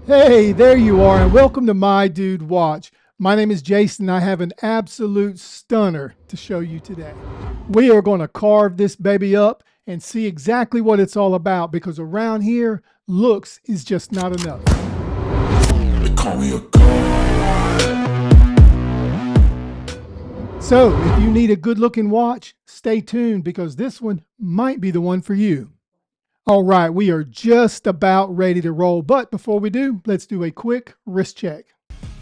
Hey, there you are, and welcome to My Dude Watch. My name is Jason, and I have an absolute stunner to show you today. We are going to carve this baby up and see exactly what it's all about, because around here, looks is just not enough. They call me a god. So, if you need a good-looking watch, stay tuned, because this one might be the one for you. All right, we are just about ready to roll, but before we do, let's do a quick wrist check.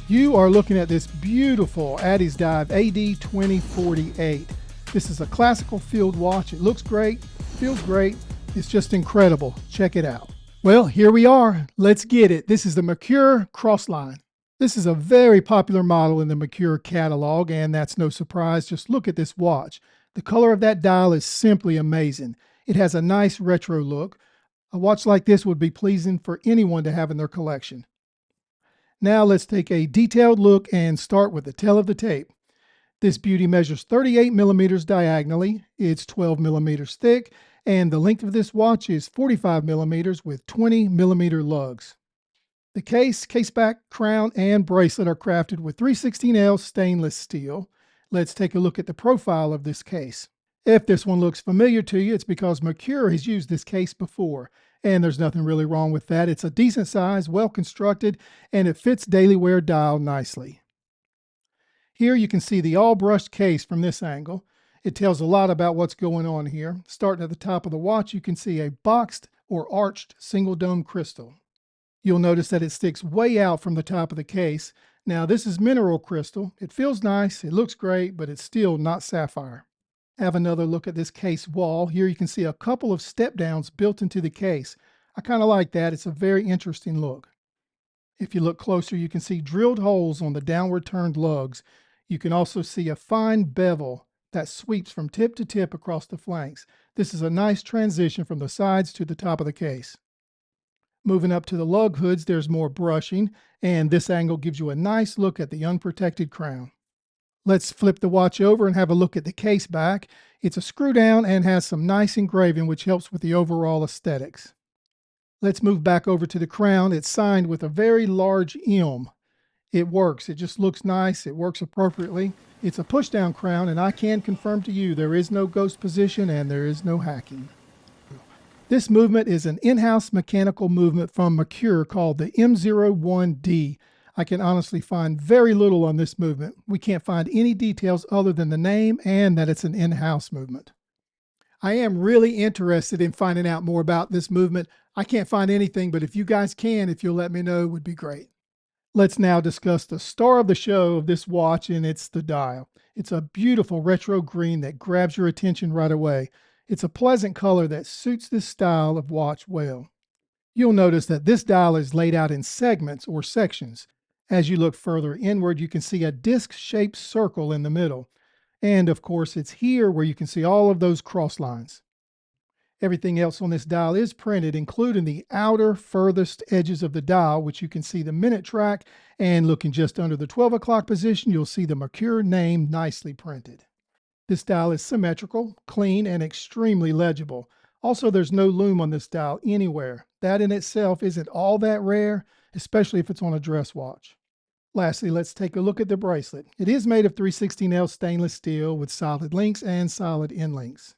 You are looking at this beautiful Addy's Dive AD 2048. This is a classical field watch. It looks great, feels great. It's just incredible. Check it out. Well, here we are. Let's get it. This is the Merkur Cross Line. This is a very popular model in the Merkur catalog, and that's no surprise. Just look at this watch. The color of that dial is simply amazing. It has a nice retro look. A watch like this would be pleasing for anyone to have in their collection. Now let's take a detailed look and start with the tail of the tape. This beauty measures 38 millimeters diagonally. It's 12 millimeters thick, and the length of this watch is 45 millimeters with 20 millimeter lugs. The case back, crown, and bracelet are crafted with 316L stainless steel. Let's take a look at the profile of this case. If this one looks familiar to you, it's because Merkur has used this case before, and there's nothing really wrong with that. It's a decent size, well constructed, and it fits daily wear dial nicely. Here you can see the all brushed case from this angle. It tells a lot about what's going on here. Starting at the top of the watch, you can see a boxed or arched single dome crystal. You'll notice that it sticks way out from the top of the case. Now, this is mineral crystal. It feels nice, it looks great, but it's still not sapphire. Have another look at this case wall. Here you can see a couple of step downs built into the case. I kind of like that. It's a very interesting look. If you look closer, you can see drilled holes on the downward turned lugs. You can also see a fine bevel that sweeps from tip to tip across the flanks. This is a nice transition from the sides to the top of the case. Moving up to the lug hoods, there's more brushing, and this angle gives you a nice look at the unprotected crown. Let's flip the watch over and have a look at the case back. It's a screw down and has some nice engraving, which helps with the overall aesthetics. Let's move back over to the crown. It's signed with a very large M. It works. It just looks nice. It works appropriately. It's a push down crown, and I can confirm to you there is no ghost position and there is no hacking. This movement is an in-house mechanical movement from Merkur called the M01D. I can honestly find very little on this movement. We can't find any details other than the name and that it's an in-house movement. I am really interested in finding out more about this movement. I can't find anything, but if you guys can, if you'll let me know, it would be great. Let's now discuss the star of the show of this watch, and it's the dial. It's a beautiful retro green that grabs your attention right away. It's a pleasant color that suits this style of watch well. You'll notice that this dial is laid out in segments or sections. As you look further inward, you can see a disc-shaped circle in the middle. And of course, it's here where you can see all of those cross lines. Everything else on this dial is printed, including the outer furthest edges of the dial, which you can see the minute track, and looking just under the 12 o'clock position, you'll see the Merkur name nicely printed. This dial is symmetrical, clean, and extremely legible. Also, there's no lume on this dial anywhere. That in itself isn't all that rare, especially if it's on a dress watch. Lastly, let's take a look at the bracelet. It is made of 316L stainless steel with solid links and solid end links.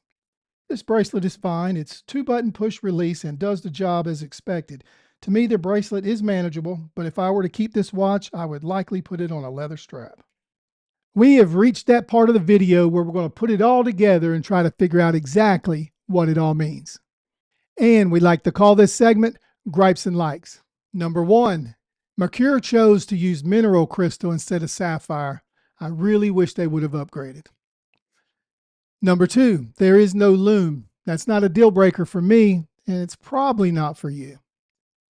This bracelet is fine. It's 2-button push release and does the job as expected. To me, the bracelet is manageable, but if I were to keep this watch, I would likely put it on a leather strap. We have reached that part of the video where we're going to put it all together and try to figure out exactly what it all means. And we like to call this segment Gripes and Likes. Number 1, Merkur chose to use mineral crystal instead of sapphire. I really wish they would have upgraded. Number 2, there is no lume. That's not a deal breaker for me, and it's probably not for you.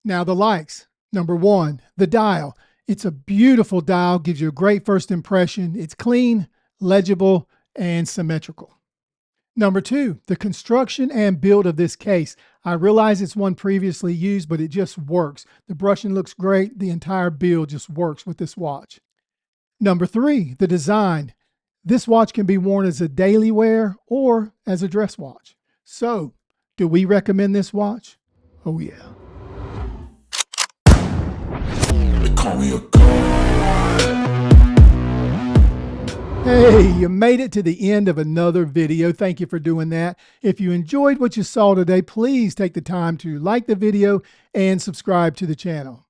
Now the likes. Number 1, the dial. It's a beautiful dial, gives you a great first impression. It's clean, legible, and symmetrical. Number 2, the construction and build of this case. I realize it's one previously used, but it just works. The brushing looks great. The entire build just works with this watch. Number 3, the design. This watch can be worn as a daily wear or as a dress watch. So, do we recommend this watch? Oh yeah. call me a god. Hey, you made it to the end of another video. Thank you for doing that. If you enjoyed what you saw today, please take the time to like the video and subscribe to the channel.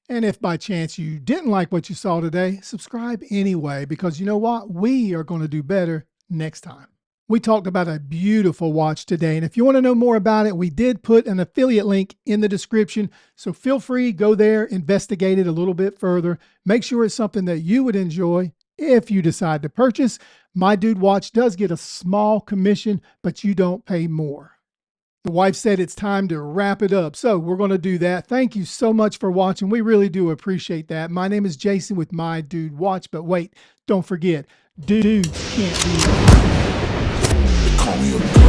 And if by chance you didn't like what you saw today, subscribe anyway, because you know what? We are going to do better next time. We talked about a beautiful watch today, and if you want to know more about it, we did put an affiliate link in the description, so feel free, go there, investigate it a little bit further, make sure it's something that you would enjoy. If you decide to purchase, My Dude Watch does get a small commission, but you don't pay more. The wife said it's time to wrap it up, so we're going to do that. Thank you so much for watching. We really do appreciate that. My name is Jason with My Dude Watch, but wait, don't forget, dudes can't be... Call me a god.